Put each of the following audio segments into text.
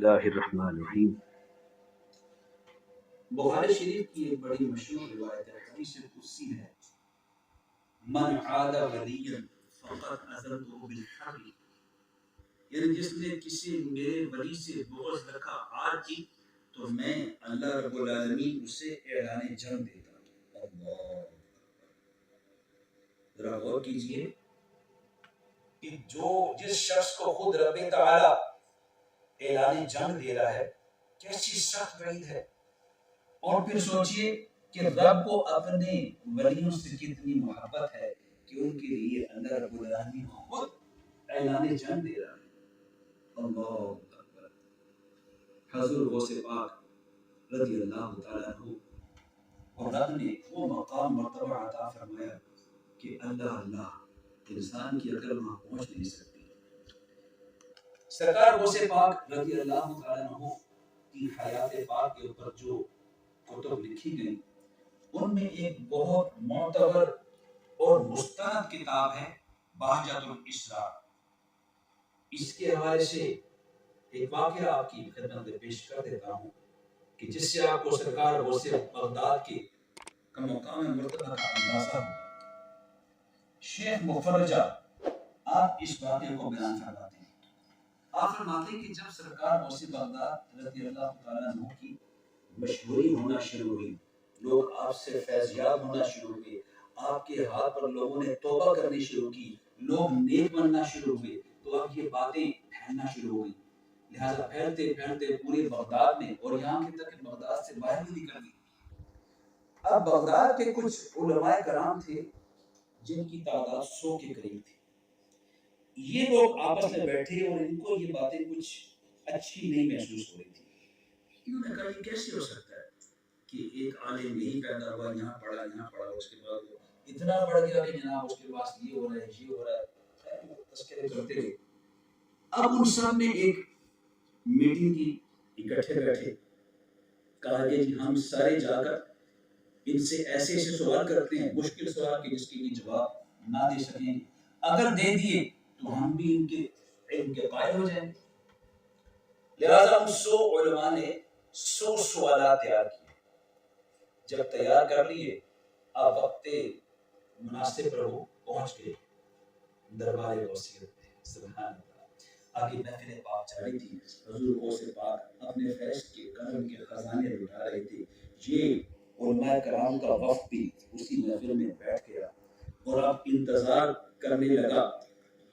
اللہ الرحمن الرحیم۔ بخاری شریف کی ایک بڑی مشہور روایت ہے، حدیث قدسی ہے، من عاد ولیا فقد اذنته بالحرب، یعنی جس نے کسی میرے ولی سے بغض رکھا آج جی تو میں اللہ رب العالمین اسے اعلان جنگ دیتا ہوں۔ اللہ، ذرا غور کیجئے کہ جس شخص کو خود رب تعالی اعلان جنگ دے رہا ہے کیسی سخت وعید ہے، اور پھر سوچئے کہ رب کو اپنے ولیوں سے کتنی محبت ہے کہ ان کے لیے اللہ رب العالمین خود اعلان جنگ دے رہا ہے۔ اللہ اکبر۔ حضور غوث پاک رضی اللہ تعالیٰ عنہ اور رب نے وہ مقام مرتبہ عطا فرمایا کہ اللہ انسان کی عقل وہاں پہنچ نہیں سکتی۔ سرکار غوث پاک رضی اللہ تعالیٰ عنہ کی حیات پاک کے اوپر جو کتب لکھی گئی ان میں ایک بہت معتبر اور مستند کتاب ہے بہجت الاسرار۔ اس کے حوالے سے ایک واقعہ آپ کی خدمت میں پیش کر دیتا ہوں کہ جس سے آپ کو سرکار غوث بغداد کے مقام مرتبہ کا اندازہ ہو۔ شیخ مفرجہ آپ اس واقعے کو بیان فرماتے ہیں۔ آپ فرماتے ہیں کہ جب سرکار غوث بغداد رضی اللہ تعالیٰ عنہ کی مشہوری ہونا شروع ہوئی، لوگ آپ سے فیض یاب ہونا شروع ہوئے، آپ کے ہاتھ پر لوگوں نے توبہ کرنی شروع کی، لوگ نیک بننا شروع ہوئے، تو اب یہ باتیں پھیلنا شروع ہوئی، لہذا پھیلتے پھیلتے پورے بغداد میں اور یہاں کی تک کہ بغداد سے باہر بھی نکل گئی۔ اب بغداد کے کچھ علماء کرام تھے جن کی تعداد 100 کے قریب تھی۔ یہ لوگ آپس میں بیٹھے اور ان کو یہ باتیں کچھ اچھی نہیں محسوس ہو رہی تھی۔ انہوں نے کہا یہ کیسے ہو سکتا ہے کہ ایک عالم یہی پیدا ہوا، یہاں پڑھا اس کے بعد وہ اتنا بڑھ گیا کہ جناب اس کے پاس یہ ہو رہا ہے یہ ہو رہا ہے، تذکرے کرتے رہے۔ اب ان سب نے ایک میٹنگ کی، اکٹھے بیٹھے، کہا کہ جی ہم سارے جا کر ان سے ایسے ایسے سوال کرتے ہیں، مشکل سوال کہ جس کے لیے جواب نہ دے سکیں، اگر دے دیے تو ہم بھی ان کے علم کے قائل ہو جائیں۔ لہذا ان 100 علماء نے 100 سوالات تیار کیے۔ جب تیار کر لیے اب وقت مناسب پر وہ پہنچ گئے دربار غوثیت میں۔ سبحان اللہ، آگے محفل پاک چل رہی تھی، حضور غوث پاک اپنے فیض کے کرم کے خزانے لٹا رہے تھے۔ یہ علماء کرام کا وفد بھی اسی محفل میں بیٹھ گیا اور اب انتظار کرنے لگا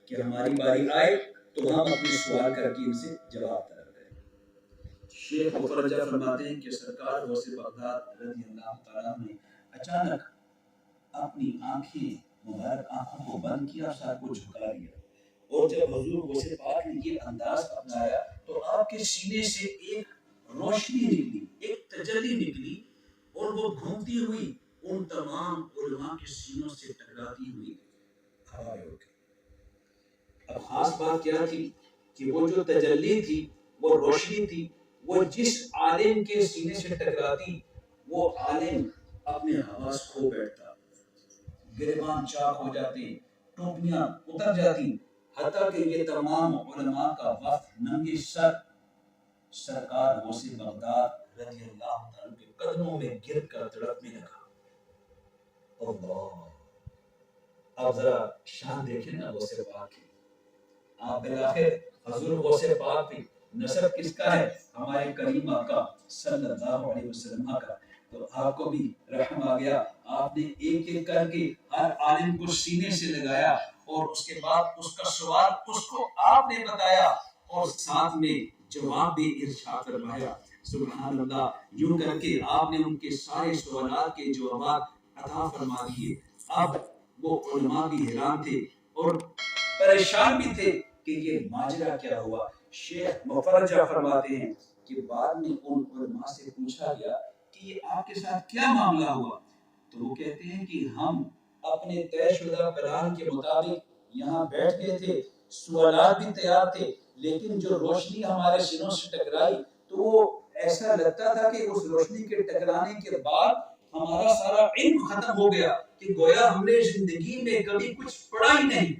کہ ہماری باری آئے تو ہم اپنے سوال کر کے ان سے جواب طلب کریں۔ شیخ مفرجہ فرماتے ہیں کہ سرکار غوث بغداد رضی اللہ تعالیٰ نے اچانک اپنی مبارک آنکھوں کو بند کیا اور سر کو جھکا لیا، اور جب حضور غوث پاک نے یہ انداز اپنایا تو آپ کے سینے سے ایک روشنی نکلی، ایک تجلی نکلی، اور وہ گھومتی ہوئی ان تمام علماء کے سینوں سے ٹکراتی ہوئی ہوا ہو گئی۔ اب خاص بات کیا تھی کہ وہ جو تجلی تھی، وہ روشنی تھی، وہ جس عالم کے سینے سے ٹکراتی وہ عالم اپنے حواس کھو بیٹھتا، گریبان چاک ہو جاتے، ٹوپیاں اتر جاتی، حتیٰ کہ یہ تمام علماء کا وفد ننگے سر سرکار غوث بغداد رضی اللہ عنہ کے قدموں میں گر کر تڑپنے لگا۔ اللہ، اب ذرا شان دیکھیں نا غوث پاک کی۔ آپ بالآخر حضور غوث پاک بھی نسب کس کا ہے؟ ہمارے کریم آقا صلی اللہ علیہ وسلم کا۔ تو آپ کو بھی رحم آ گیا، آپ نے ایک ایک کر کے ہر عالم کو سینے سے لگایا اور اس کے بعد اس کا سوال اس کو آپ نے بتایا اور ساتھ میں جواب بھی ارشاد فرمایا۔ سبحان اللہ، یوں کر کے آپ نے ان کے سارے سوالات کے جوابات عطا فرما دیے۔ اب وہ علماء بھی حیران تھے اور پریشان بھی تھے کہ یہ ماجرا کیا ہوا۔ شیخ مفرجہ فرماتے ہیں کہ بعد میں ان علماء سے پوچھا گیا کہ یہ آپ کے ساتھ کیا معاملہ ہوا، تو وہ کہتے ہیں کہ ہم اپنے طے شدہ پلان کے مطابق یہاں بیٹھ گئے تھے، سوالات بھی تیار تھے، لیکن جو روشنی ہمارے سینوں سے ٹکرائی تو وہ ایسا لگتا تھا کہ اس روشنی کے ٹکرانے کے بعد ہمارا سارا علم ختم ہو گیا کہ گویا ہم نے زندگی میں کبھی کچھ پڑھا ہی نہیں۔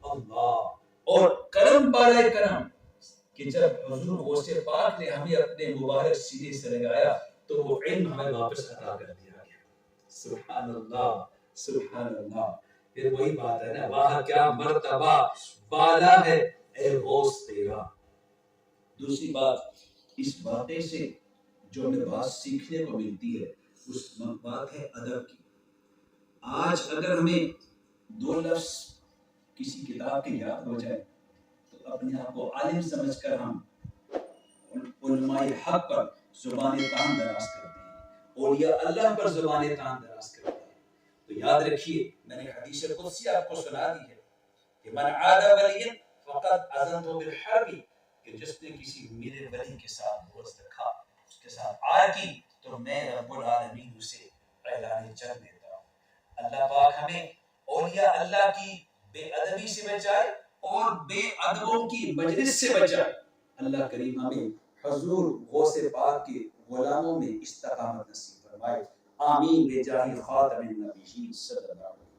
اللہ، اور کرم بالائے کرم کہ جب حضور غوث پاک نے ہمیں اپنے مبارک سینے سے لگایا تو وہ علم ہمیں واپس عطا کر دیا گیا. سبحان اللہ سبحان اللہ. پھر وہی بات ہے نا، واہ کیا مرتبہ بالا ہے اے غوث تیرا. دوسری بات، اس واقعے سے جو ہمیں بات سیکھنے کو ملتی ہے اس بات ہے ادب کی. آج اگر ہمیں دو لفظ کسی کتاب کے یاد ہو جائے تو اپنے آپ کو عالم سمجھ کر ہم علماء حق پر زبان تان دراز کرتے ہیں، اولیاء اللہ پر زبان تان دراز کرتے ہیں. تو یاد رکھیے، میں نے حدیث قدسی آپ کو سنا دی ہے کہ من عاد ولیا فقد اذنت بالحرب، کہ جس نے کسی میرے ولی کے ساتھ دوست رکھا، اس کے ساتھ آر کی، تو میں رب العالمین اسے اعلان جنگ دیتا ہوں. اللہ پاک ہمیں اولیاء اللہ کی بے ادبی سے بچائے اور بے ادبوں کی مجلس سے بچائے. اللہ کریم ہمیں حضور غوث پاک کے غلاموں میں استقامت نصیب فرمائے. آمین بجاہ خاتم النبیین صلی اللہ علیہ وسلم.